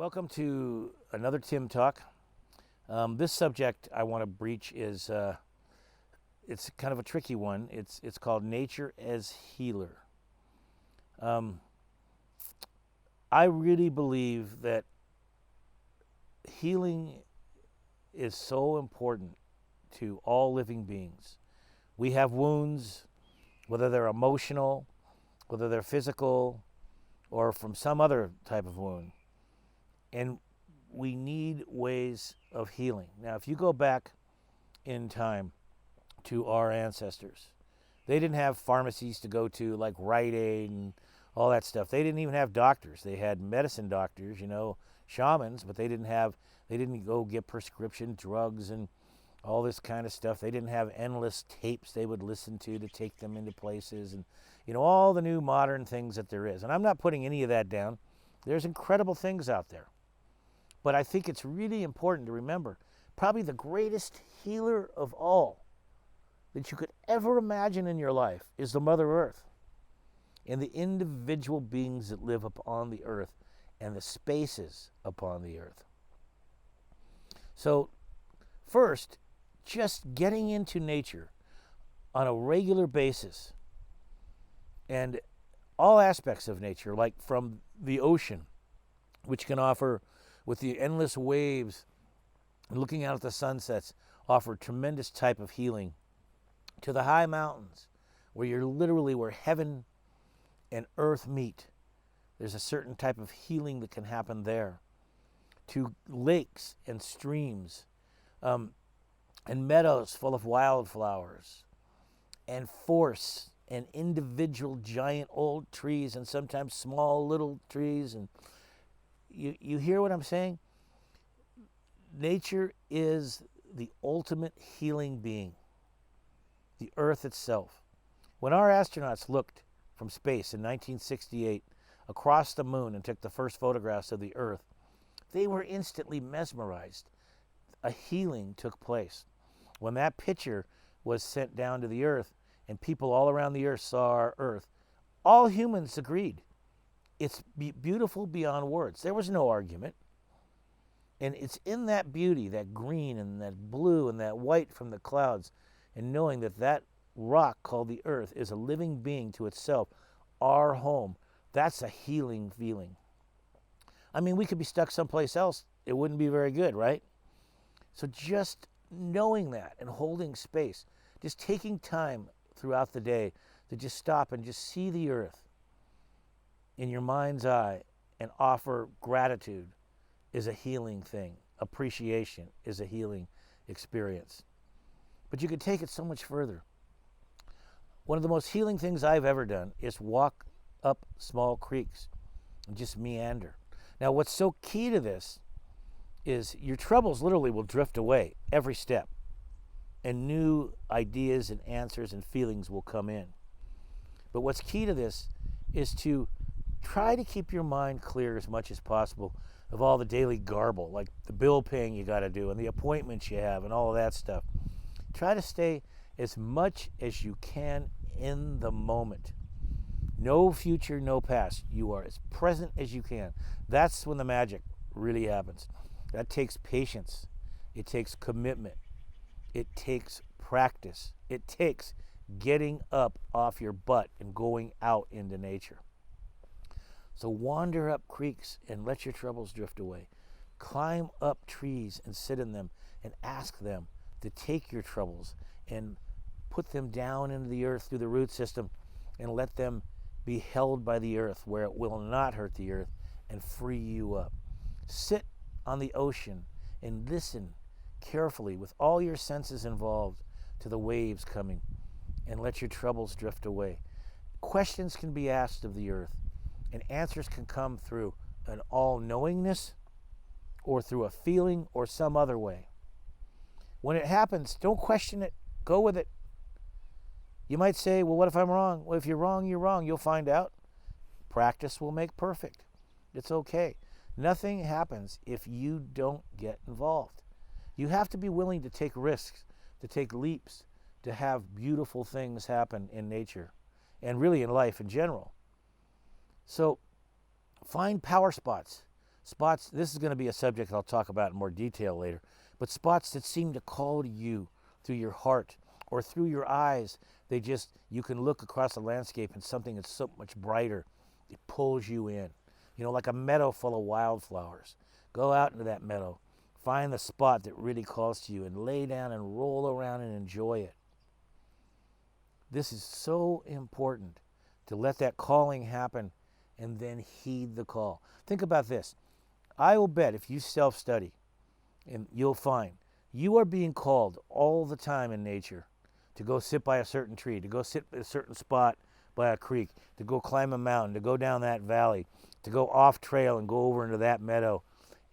Welcome to another Tim Talk. This subject I want to breach is it's kind of a tricky one. It's called nature as healer. I really believe that healing is so important to all living beings. We have wounds, whether they're emotional, whether they're physical, or from some other type of wound. And we need ways of healing. Now, if you go back in time to our ancestors, they didn't have pharmacies to go to like Rite Aid and all that stuff. They didn't even have doctors. They had medicine doctors, shamans, but they didn't go get prescription drugs and all this kind of stuff. They didn't have endless tapes they would listen to take them into places and, all the new modern things that there is. And I'm not putting any of that down. There's incredible things out there. But I think it's really important to remember, probably the greatest healer of all that you could ever imagine in your life is the Mother Earth and the individual beings that live upon the earth and the spaces upon the earth. So first, just getting into nature on a regular basis and all aspects of nature, like from the ocean, which can offer, with the endless waves and looking out at the sunsets, offer tremendous type of healing, to the high mountains where you're literally where heaven and earth meet. There's a certain type of healing that can happen there, to lakes and streams and meadows full of wildflowers and forests and individual giant old trees and sometimes small little trees. And you hear what I'm saying? Nature is the ultimate healing being, the earth itself. When our astronauts looked from space in 1968 across the moon and took the first photographs of the earth, they were instantly mesmerized. A healing took place. When that picture was sent down to the earth and people all around the earth saw our earth, all humans agreed. It's beautiful beyond words. There was no argument. And it's in that beauty, that green and that blue and that white from the clouds, and knowing that that rock called the earth is a living being to itself, our home, that's a healing feeling. I mean, we could be stuck someplace else. It wouldn't be very good, right? So just knowing that and holding space, just taking time throughout the day to just stop and just see the earth in your mind's eye and offer gratitude is a healing thing. Appreciation is a healing experience. But you could take it so much further. One of the most healing things I've ever done is walk up small creeks and just meander. Now, what's so key to this is your troubles literally will drift away every step, and new ideas and answers and feelings will come in. But what's key to this is to try to keep your mind clear as much as possible of all the daily garble, like the bill paying you got to do and the appointments you have and all of that stuff. Try to stay as much as you can in the moment. No future, no past. You are as present as you can. That's when the magic really happens. That takes patience. It takes commitment. It takes practice. It takes getting up off your butt and going out into nature. So wander up creeks and let your troubles drift away. Climb up trees and sit in them and ask them to take your troubles and put them down into the earth through the root system and let them be held by the earth where it will not hurt the earth and free you up. Sit on the ocean and listen carefully with all your senses involved to the waves coming and let your troubles drift away. Questions can be asked of the earth, and answers can come through an all-knowingness or through a feeling or some other way. When it happens, don't question it. Go with it. You might say, well, what if I'm wrong? Well, if you're wrong, you're wrong. You'll find out. Practice will make perfect. It's okay. Nothing happens if you don't get involved. You have to be willing to take risks, to take leaps, to have beautiful things happen in nature and really in life in general. So find power spots. Spots, this is going to be a subject I'll talk about in more detail later, but spots that seem to call to you through your heart or through your eyes. You can look across the landscape and something that's so much brighter, it pulls you in. Like a meadow full of wildflowers. Go out into that meadow, find the spot that really calls to you and lay down and roll around and enjoy it. This is so important, to let that calling happen and then heed the call. Think about this. I will bet if you self-study, and you'll find you are being called all the time in nature to go sit by a certain tree, to go sit at a certain spot by a creek, to go climb a mountain, to go down that valley, to go off trail and go over into that meadow,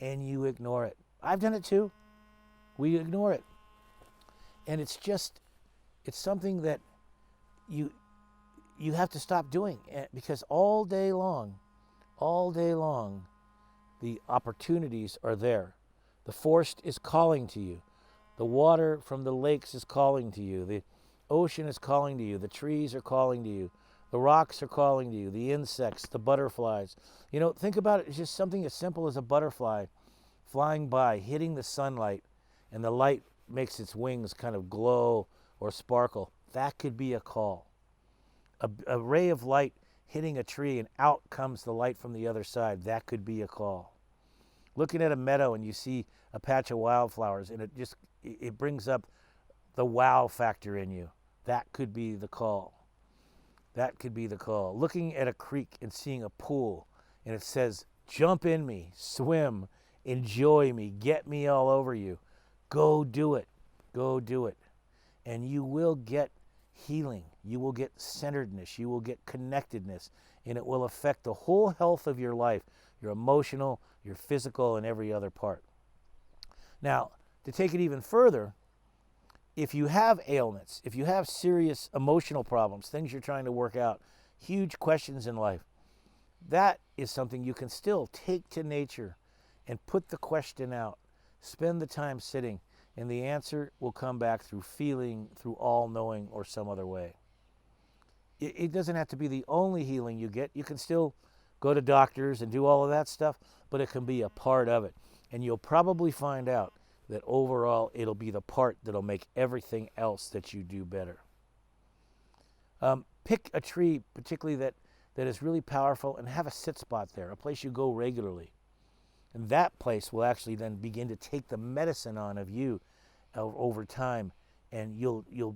and you ignore it. I've done it too. We ignore it. And it's something that you have to stop doing, because all day long, the opportunities are there. The forest is calling to you. The water from the lakes is calling to you. The ocean is calling to you. The trees are calling to you. The rocks are calling to you. The insects, the butterflies. Think about it. It's just something as simple as a butterfly flying by, hitting the sunlight, and the light makes its wings kind of glow or sparkle. That could be a call. A ray of light hitting a tree, and out comes the light from the other side. That could be a call. Looking at a meadow and you see a patch of wildflowers, and it brings up the wow factor in you. That could be the call. That could be the call. Looking at a creek and seeing a pool, and it says, jump in me, swim, enjoy me, get me all over you. Go do it. Go do it. And you will get healing. You will get centeredness. You will get connectedness. And it will affect the whole health of your life, your emotional, your physical, and every other part. Now, to take it even further, if you have ailments, if you have serious emotional problems, things you're trying to work out, huge questions in life, that is something you can still take to nature and put the question out. Spend the time sitting, and the answer will come back through feeling, through all-knowing, or some other way. It doesn't have to be the only healing you get. You can still go to doctors and do all of that stuff, but it can be a part of it. And you'll probably find out that overall it'll be the part that'll make everything else that you do better. Pick a tree, particularly that is really powerful, and have a sit spot there, a place you go regularly. And that place will actually then begin to take the medicine on of you over time, and you'll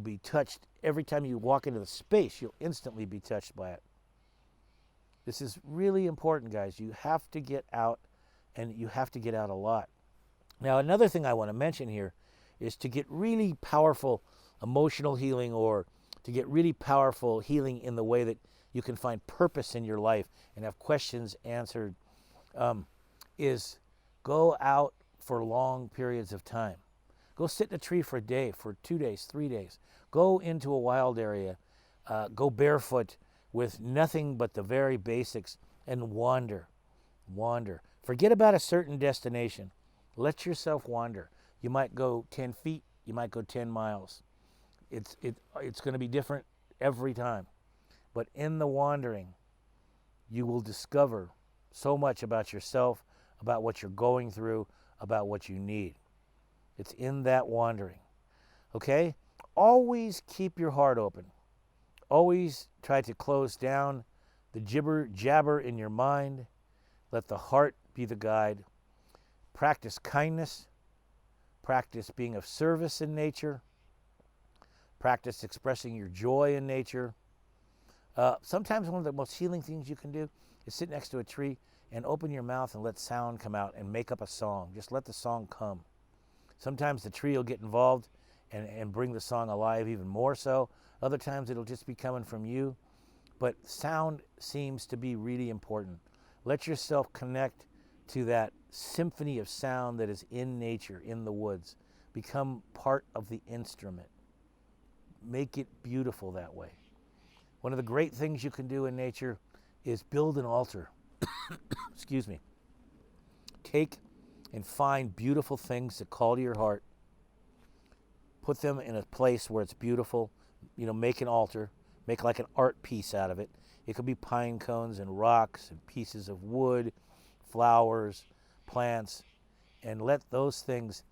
be touched. Every time you walk into the space, you'll instantly be touched by it. This is really important, guys. You have to get out, and you have to get out a lot. Now, another thing I want to mention here is to get really powerful emotional healing, or to get really powerful healing in the way that you can find purpose in your life and have questions answered, is go out for long periods of time. Go sit in a tree for a day, for 2 days, 3 days. Go into a wild area. Go barefoot with nothing but the very basics, and wander. Wander. Forget about a certain destination. Let yourself wander. You might go 10 feet. You might go 10 miles. It's going to be different every time. But in the wandering, you will discover so much about yourself, about what you're going through, about what you need. It's in that wandering. Okay? Always keep your heart open. Always try to close down the jibber jabber in your mind. Let the heart be the guide. Practice kindness. Practice being of service in nature. Practice expressing your joy in nature. Sometimes one of the most healing things you can do is sit next to a tree and open your mouth and let sound come out and make up a song. Just let the song come. Sometimes the tree will get involved and bring the song alive even more so. Other times it'll just be coming from you. But sound seems to be really important. Let yourself connect to that symphony of sound that is in nature, in the woods. Become part of the instrument. Make it beautiful that way. One of the great things you can do in nature is build an altar. Excuse me. Take and find beautiful things that call to your heart. Put them in a place where it's beautiful. Make an altar. Make like an art piece out of it. It could be pine cones and rocks and pieces of wood, flowers, plants, and let those things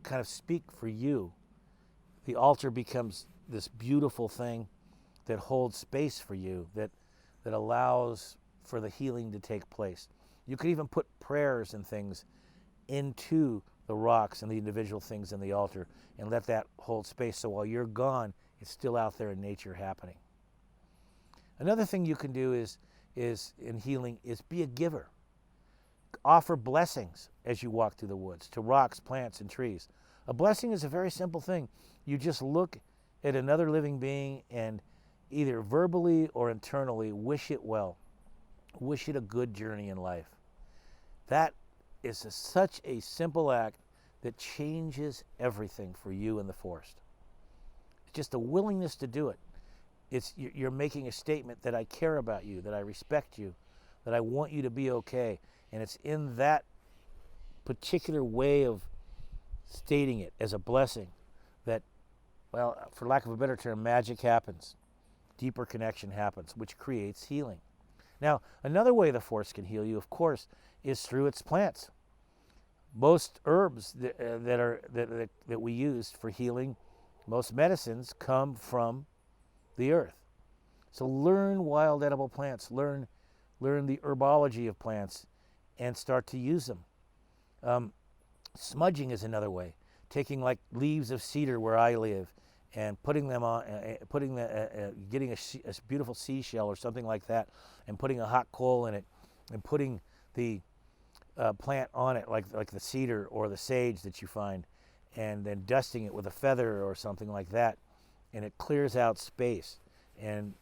kind of speak for you. The altar becomes this beautiful thing that holds space for you, that allows for the healing to take place. You could even put prayers and things into the rocks and the individual things in the altar and let that hold space, so while you're gone, it's still out there in nature happening. Another thing you can do is in healing is be a giver. Offer blessings as you walk through the woods to rocks, plants, and trees. A blessing is a very simple thing. You just look at another living being and either verbally or internally wish it well. Wish it a good journey in life. That is such a simple act that changes everything for you in the forest. It's just a willingness to do it. You're making a statement that I care about you, that I respect you, that I want you to be okay. And it's in that particular way of stating it as a blessing that, well, for lack of a better term, magic happens. Deeper connection happens, which creates healing. Now, another way the forest can heal you, of course, is through its plants. Most herbs that we use for healing, most medicines come from the earth. So learn wild edible plants, learn the herbology of plants, and start to use them. Smudging is another way. Taking like leaves of cedar where I live and putting them on, getting a beautiful seashell or something like that, and putting a hot coal in it, and putting the plant on it, like the cedar or the sage that you find, and then dusting it with a feather or something like that, and it clears out space. And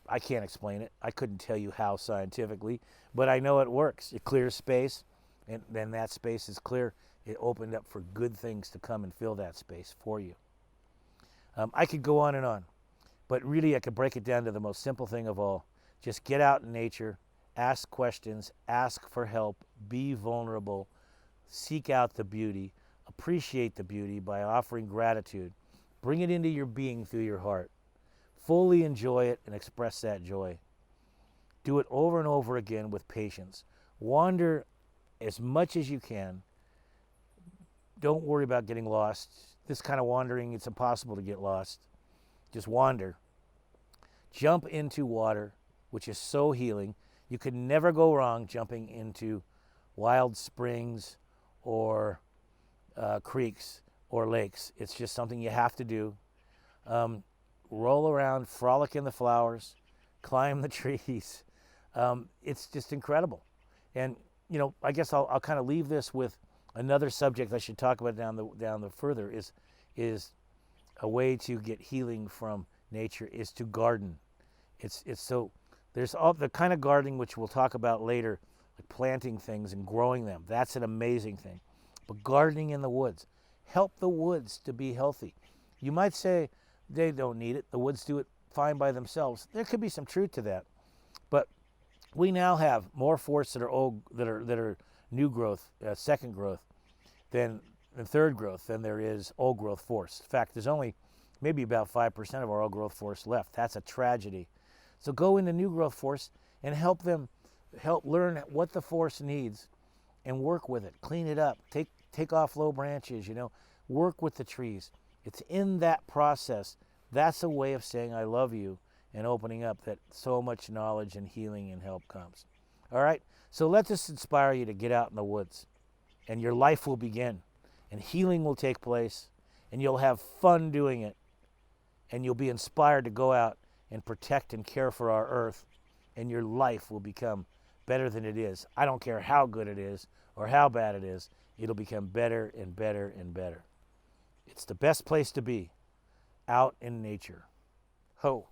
I can't explain it. I couldn't tell you how scientifically, but I know it works. It clears space, and then that space is clear. It opened up for good things to come and fill that space for you. I could go on and on, but really I could break it down to the most simple thing of all. Just get out in nature, ask questions, ask for help, be vulnerable, seek out the beauty, appreciate the beauty by offering gratitude. Bring it into your being through your heart. Fully enjoy it and express that joy. Do it over and over again with patience. Wander as much as you can. Don't worry about getting lost. This kind of wandering, it's impossible to get lost. Just wander. Jump into water, which is so healing. You could never go wrong jumping into wild springs or creeks or lakes. It's just something you have to do. Roll around, frolic in the flowers, climb the trees. It's just incredible. And, I guess I'll kind of leave this with another subject I should talk about down the further is a way to get healing from nature is to garden. It's so there's all the kind of gardening which we'll talk about later, like planting things and growing them. That's an amazing thing. But gardening in the woods, help the woods to be healthy. You might say they don't need it. The woods do it fine by themselves. There could be some truth to that. But we now have more forests that are old, that are new growth, second growth, than third growth than there is old growth forests. In fact, there's only maybe about 5% of our old growth forests left. That's a tragedy. So go into new growth forests and help learn what the forest needs and work with it. Clean it up. Take off low branches, work with the trees. It's in that process. That's a way of saying I love you and opening up that so much knowledge and healing and help comes. All right? So let this inspire you to get out in the woods, and your life will begin, and healing will take place, and you'll have fun doing it, and you'll be inspired to go out and protect and care for our earth, and your life will become better than it is. I don't care how good it is or how bad it is. It'll become better and better and better. It's the best place to be, out in nature. Ho.